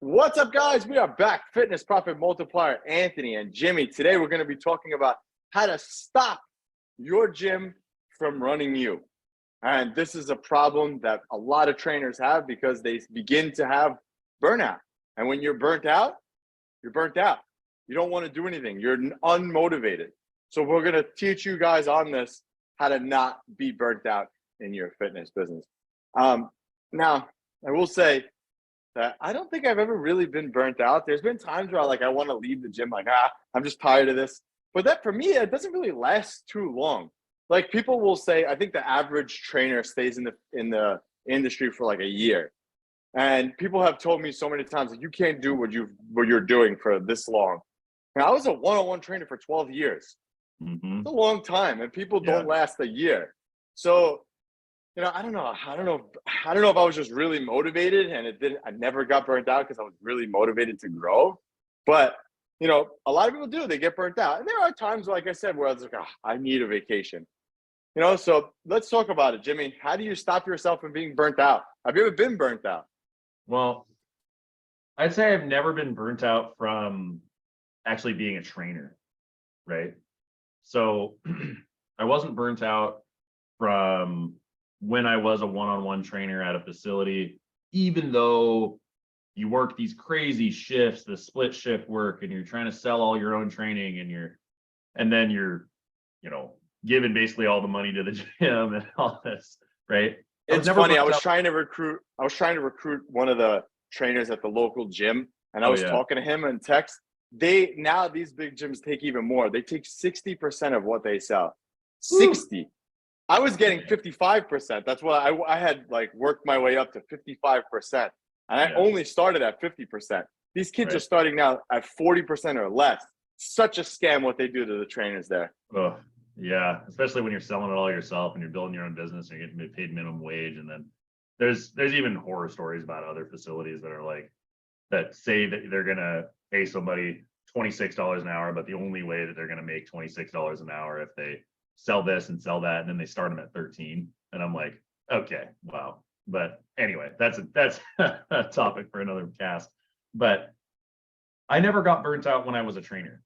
What's up, guys? We are back. Fitness Profit Multiplier, Anthony and Jimmy. Today, we're going to be talking about how to stop your gym from running you. And this is a problem that a lot of trainers have because they begin to have burnout. And when you're burnt out, you're burnt out. You don't want to do anything. You're unmotivated. So we're going to teach you guys on this how to not be burnt out in your fitness business. Now, I will say, that I don't think I've ever really been burnt out. There's been times where I want to leave the gym, I'm just tired of this. But that for me, it doesn't really last too long. Like people will say, I think the average trainer stays in the industry for like a year. And people have told me so many times that you can't do what you're doing for this long. And I was a one-on-one trainer for 12 years. Mm-hmm. It's a long time, and people don't last a year. So I don't know. I don't know if I was just really motivated and I never got burnt out because I was really motivated to grow. But, a lot of people do. They get burnt out. And there are times, like I said, where I was like, I need a vacation. So let's talk about it, Jimmy. How do you stop yourself from being burnt out? Have you ever been burnt out? Well, I'd say I've never been burnt out from actually being a trainer, right? So I wasn't burnt out from when I was a one-on-one trainer at a facility, even though you work these crazy shifts, the split shift work, and you're trying to sell all your own training and then you're giving basically all the money to the gym and all this, right? It's funny. I was trying to recruit one of the trainers at the local gym, and I was talking to him in text. Now these big gyms take even more. They take 60% of what they sell. 60. I was getting 55%. That's what I had worked my way up to 55%. And I only started at 50%. These kids are starting now at 40% or less. Such a scam what they do to the trainers there. Oh, yeah. Especially when you're selling it all yourself and you're building your own business and you're getting paid minimum wage. And then there's even horror stories about other facilities that say that they're gonna pay somebody $26 an hour, but the only way that they're gonna make $26 an hour if they sell this and sell that, and then they start them at 13. And I'm like, okay, wow. But anyway, that's a topic for another cast. But I never got burnt out when I was a trainer.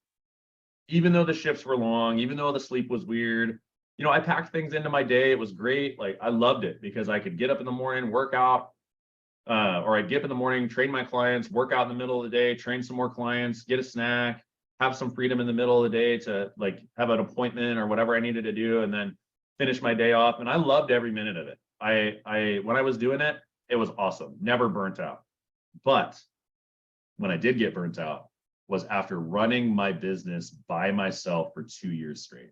Even though the shifts were long, even though the sleep was weird, I packed things into my day. It was great. Like I loved it because I could get up in the morning, work out, or I'd get up in the morning, train my clients, work out in the middle of the day, train some more clients, get a snack, have some freedom in the middle of the day to have an appointment or whatever I needed to do, and then finish my day off. And I loved every minute of it. When I was doing it, it was awesome. Never burnt out. But when I did get burnt out was after running my business by myself for 2 years straight,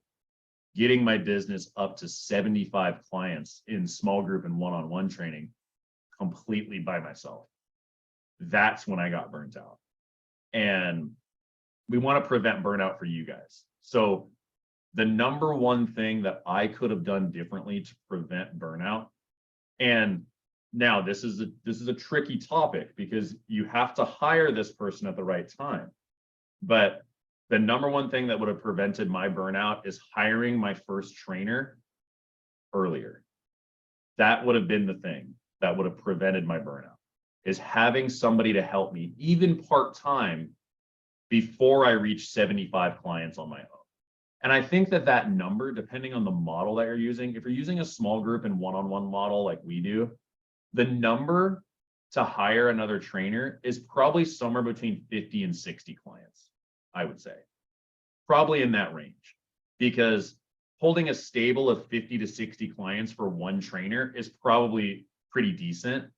getting my business up to 75 clients in small group and one-on-one training completely by myself. That's when I got burnt out. And we want to prevent burnout for you guys. So the number one thing that I could have done differently to prevent burnout, and now this is a tricky topic because you have to hire this person at the right time. But the number one thing that would have prevented my burnout is hiring my first trainer earlier. That would have been the thing that would have prevented my burnout, is having somebody to help me, even part-time, before I reach 75 clients on my own. And I think that number, depending on the model that you're using, if you're using a small group and one-on-one model like we do, the number to hire another trainer is probably somewhere between 50 and 60 clients, I would say. Probably in that range. Because holding a stable of 50 to 60 clients for one trainer is probably pretty decent.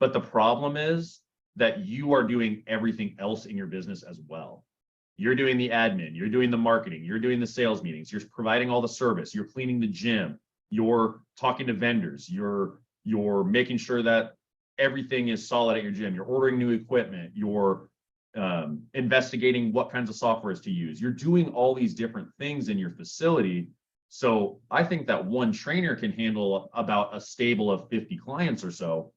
But the problem is that you are doing everything else in your business as well. You're doing the admin, you're doing the marketing, you're doing the sales meetings, you're providing all the service, you're cleaning the gym, you're talking to vendors, you're making sure that everything is solid at your gym, you're ordering new equipment, you're investigating what kinds of softwares to use. You're doing all these different things in your facility. So I think that one trainer can handle about a stable of 50 clients or so,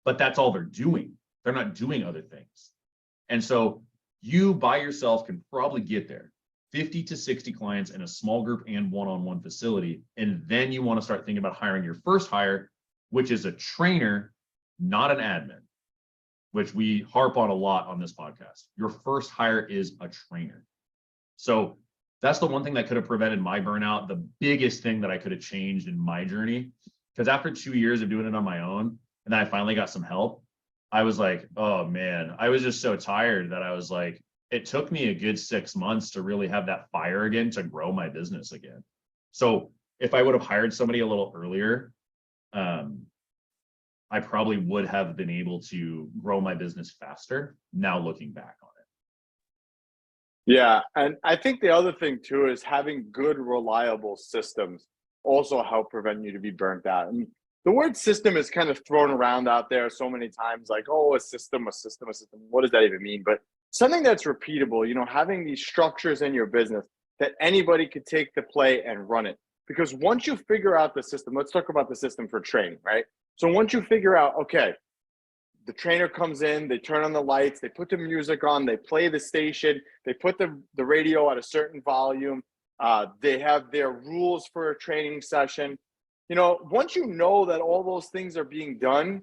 but that's all they're doing. They're not doing other things. And so you by yourself can probably get there, 50 to 60 clients in a small group and one-on-one facility. And then you want to start thinking about hiring your first hire, which is a trainer, not an admin. which we harp on a lot on this podcast. Your first hire is a trainer. So that's the one thing that could have prevented my burnout. The biggest thing that I could have changed in my journey, because after 2 years of doing it on my own, and then I finally got some help, I was like, oh man, I was just so tired that I was like, it took me a good 6 months to really have that fire again to grow my business again. So if I would have hired somebody a little earlier, I probably would have been able to grow my business faster now looking back on it. Yeah. And I think the other thing too is having good, reliable systems also help prevent you to be burnt out. And the word system is kind of thrown around out there so many times, like, oh, a system, a system, a system. What does that even mean? But something that's repeatable, having these structures in your business that anybody could take to play and run it. Because once you figure out the system, let's talk about the system for training, right? So once you figure out, okay, the trainer comes in, they turn on the lights, they put the music on, they play the station, they put the radio at a certain volume, they have their rules for a training session. Once you know that all those things are being done,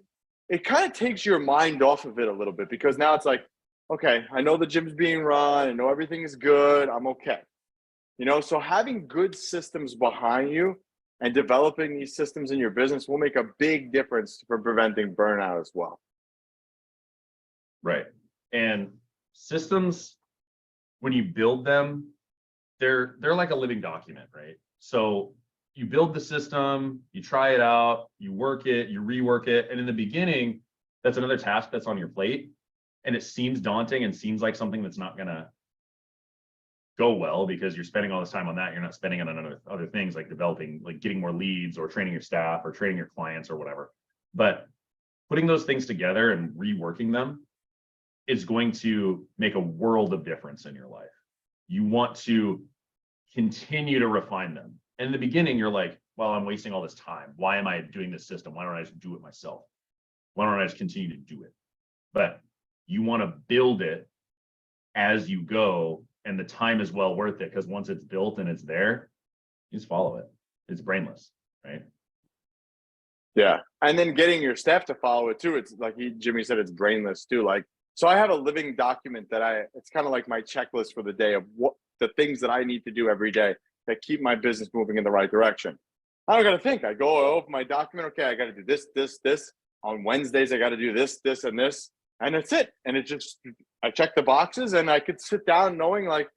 it kind of takes your mind off of it a little bit, because now it's like, okay, I know the gym's being run, I know everything is good, I'm okay. So having good systems behind you and developing these systems in your business will make a big difference for preventing burnout as well. Right. And systems, when you build them, they're like a living document, right? So you build the system, you try it out, you work it, you rework it. And in the beginning, that's another task that's on your plate. And it seems daunting and seems like something that's not going to go well because you're spending all this time on that. You're not spending it on other things like developing, like getting more leads or training your staff or training your clients or whatever. But putting those things together and reworking them is going to make a world of difference in your life. You want to continue to refine them. And in the beginning, you're like, well, I'm wasting all this time. Why am I doing this system? Why don't I just do it myself? Why don't I just continue to do it? But you want to build it as you go, and the time is well worth it, because once it's built and it's there, you just follow it. It's brainless, right? Yeah. And then getting your staff to follow it too. It's like Jimmy said, it's brainless too. Like, so I have a living document that it's kind of like my checklist for the day of what the things that I need to do every day that keep my business moving in the right direction. I don't got to think. I go open my document. Okay, I got to do this, this, this. On Wednesdays, I got to do this, this, and this. And that's it. And I check the boxes, and I could sit down knowing like,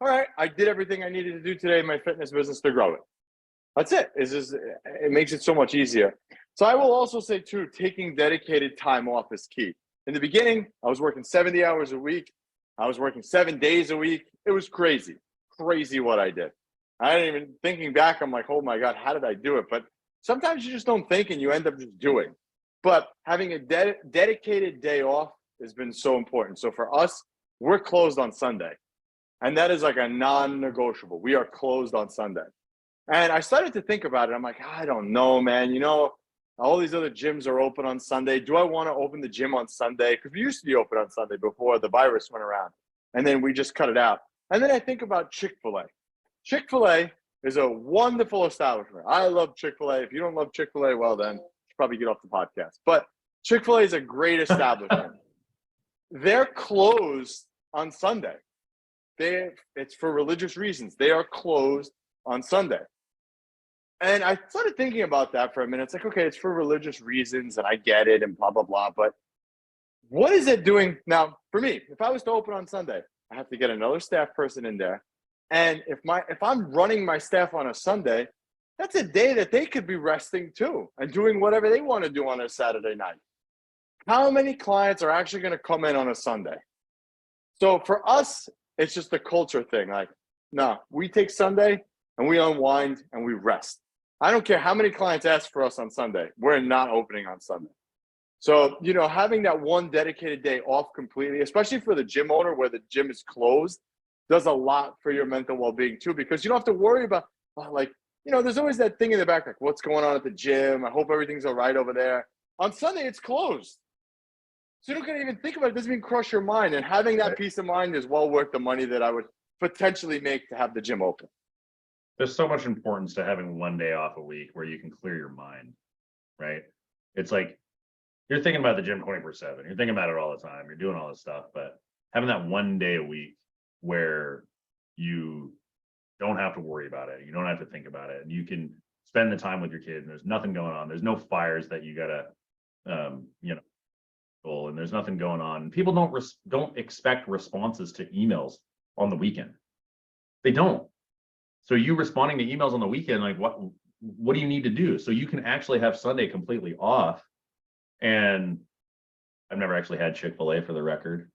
all right, I did everything I needed to do today in my fitness business to grow it. That's it. It makes it so much easier. So I will also say too, taking dedicated time off is key. In the beginning, I was working 70 hours a week. I was working 7 days a week. It was crazy what I did. I didn't even, thinking back, I'm like, oh my God, how did I do it? But sometimes you just don't think and you end up just doing. But having a dedicated day off has been so important. So for us, we're closed on Sunday. And that is like a non-negotiable. We are closed on Sunday. And I started to think about it. I'm like, I don't know, man. All these other gyms are open on Sunday. Do I want to open the gym on Sunday? Because we used to be open on Sunday before the virus went around. And then we just cut it out. And then I think about Chick-fil-A. Chick-fil-A is a wonderful establishment. I love Chick-fil-A. If you don't love Chick-fil-A, well, then you should probably get off the podcast. But Chick-fil-A is a great establishment. They're closed on Sunday. It's for religious reasons. They are closed on Sunday. And I started thinking about that for a minute. It's like, okay, it's for religious reasons and I get it and blah, blah, blah. But what is it doing? Now, for me, if I was to open on Sunday, I have to get another staff person in there. And if I'm running my staff on a Sunday, that's a day that they could be resting too and doing whatever they want to do on a Saturday night. How many clients are actually going to come in on a Sunday? So for us, it's just a culture thing. Like, no, we take Sunday and we unwind and we rest. I don't care how many clients ask for us on Sunday. We're not opening on Sunday. So, having that one dedicated day off completely, especially for the gym owner where the gym is closed, does a lot for your mental well-being too, because you don't have to worry about, there's always that thing in the back, like, what's going on at the gym? I hope everything's all right over there. On Sunday, it's closed. So you don't even think about it. It doesn't even cross your mind. And having that peace of mind is well worth the money that I would potentially make to have the gym open. There's so much importance to having one day off a week where you can clear your mind, right? It's like you're thinking about the gym 24/7. You're thinking about it all the time. You're doing all this stuff, but having that one day a week where you don't have to worry about it, you don't have to think about it, and you can spend the time with your kids. And there's nothing going on. There's no fires that you gotta, and there's nothing going on. People don't expect responses to emails on the weekend. They don't. So you responding to emails on the weekend, like what do you need to do? So you can actually have Sunday completely off. And I've never actually had Chick-fil-A for the record,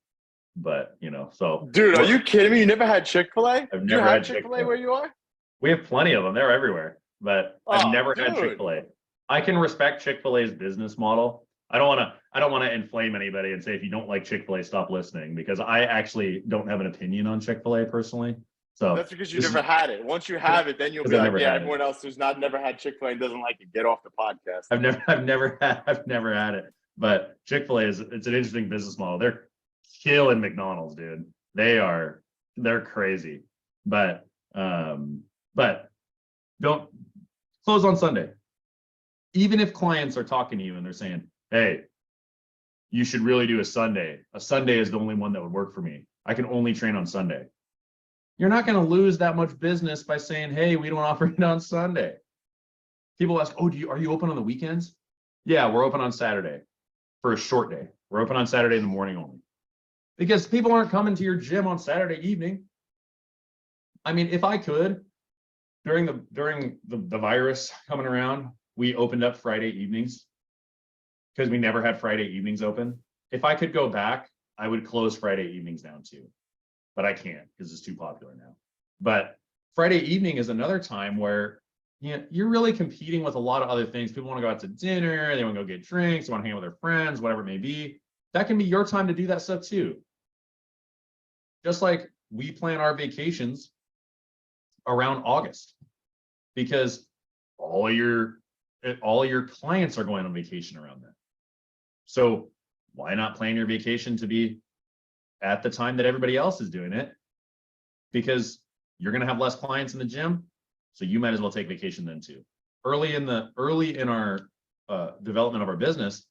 but so dude, are you kidding me? You never had Chick-fil-A? I've never had Chick-fil-A where you are? We have plenty of them. They're everywhere, but I've never had Chick-fil-A. I can respect Chick-fil-A's business model. I don't want to inflame anybody and say if you don't like Chick-fil-A, stop listening, because I actually don't have an opinion on Chick-fil-A personally. So that's because you never had it. Once you have it, then you'll be like, yeah, everyone else who's never had Chick-fil-A and doesn't like it, get off the podcast. I've never had it. But Chick-fil-A it's an interesting business model. They're killing McDonald's, dude. They're crazy. But don't close on Sunday. Even if clients are talking to you and they're saying, hey, you should really do a Sunday. A Sunday is the only one that would work for me. I can only train on Sunday. You're not going to lose that much business by saying, hey, we don't offer it on Sunday. People ask, oh, are you open on the weekends? Yeah, we're open on Saturday for a short day. We're open on Saturday in the morning only. Because people aren't coming to your gym on Saturday evening. I mean, if I could, during the virus coming around, we opened up Friday evenings because we never had Friday evenings open. If I could go back, I would close Friday evenings down too. But I can't because it's too popular now. But Friday evening is another time where you're really competing with a lot of other things. People want to go out to dinner, they want to go get drinks, they want to hang out with their friends, whatever it may be. That can be your time to do that stuff too. Just like we plan our vacations around August because all your clients are going on vacation around then. So why not plan your vacation to be at the time that everybody else is doing it? Because you're going to have less clients in the gym, so you might as well take vacation then too. Early in our development of our business,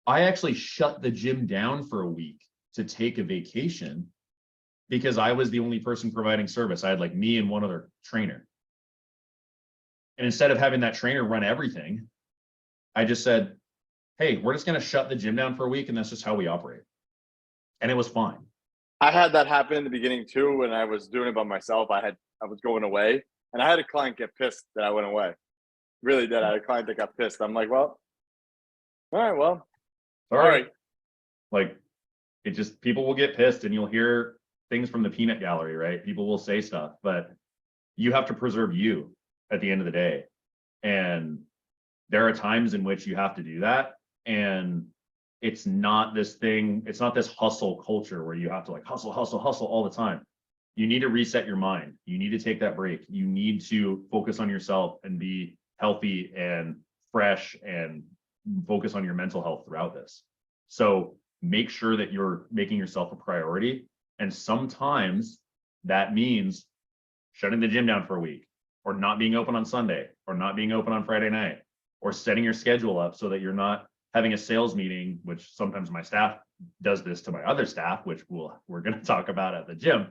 I actually shut the gym down for a week to take a vacation because I was the only person providing service. I had like me and one other trainer. And instead of having that trainer run everything, I just said, hey, we're just going to shut the gym down for a week, and that's just how we operate. And it was fine. I had that happen in the beginning too when I was doing it by myself. I was going away, and I had a client get pissed that I went away. Really did. I had a client that got pissed. I'm like, well, all right, well, all right. Like, it just, people will get pissed, and you'll hear things from the peanut gallery, right? People will say stuff, but you have to preserve you at the end of the day. And there are times in which you have to do that. And it's not this hustle culture where you have to like hustle all the time. You need to reset your mind. You need to take that break. You need to focus on yourself and be healthy and fresh and focus on your mental health throughout this. So make sure that you're making yourself a priority. And sometimes that means shutting the gym down for a week, or not being open on Sunday, or not being open on Friday night, or setting your schedule up so that you're not having a sales meeting, which sometimes my staff does this to my other staff, which we're going to talk about at the gym,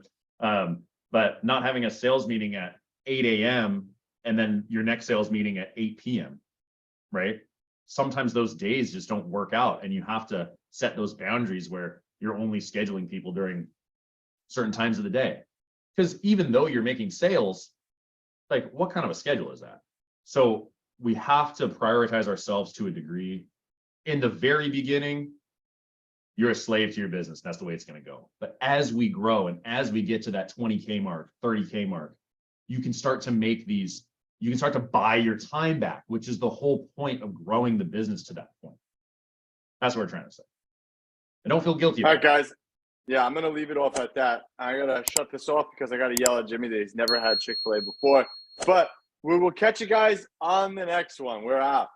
but not having a sales meeting at 8 a.m. and then your next sales meeting at 8 p.m., right? Sometimes those days just don't work out, and you have to set those boundaries where you're only scheduling people during certain times of the day. Because even though you're making sales, like, what kind of a schedule is that? So we have to prioritize ourselves to a degree. In the very beginning, you're a slave to your business. That's the way it's going to go. But as we grow and as we get to that 20K mark, 30K mark, you can start to buy your time back, which is the whole point of growing the business to that point. That's what we're trying to say. And don't feel guilty about it. All right, guys. Yeah, I'm going to leave it off at that. I got to shut this off because I got to yell at Jimmy that he's never had Chick-fil-A before. But we will catch you guys on the next one. We're out.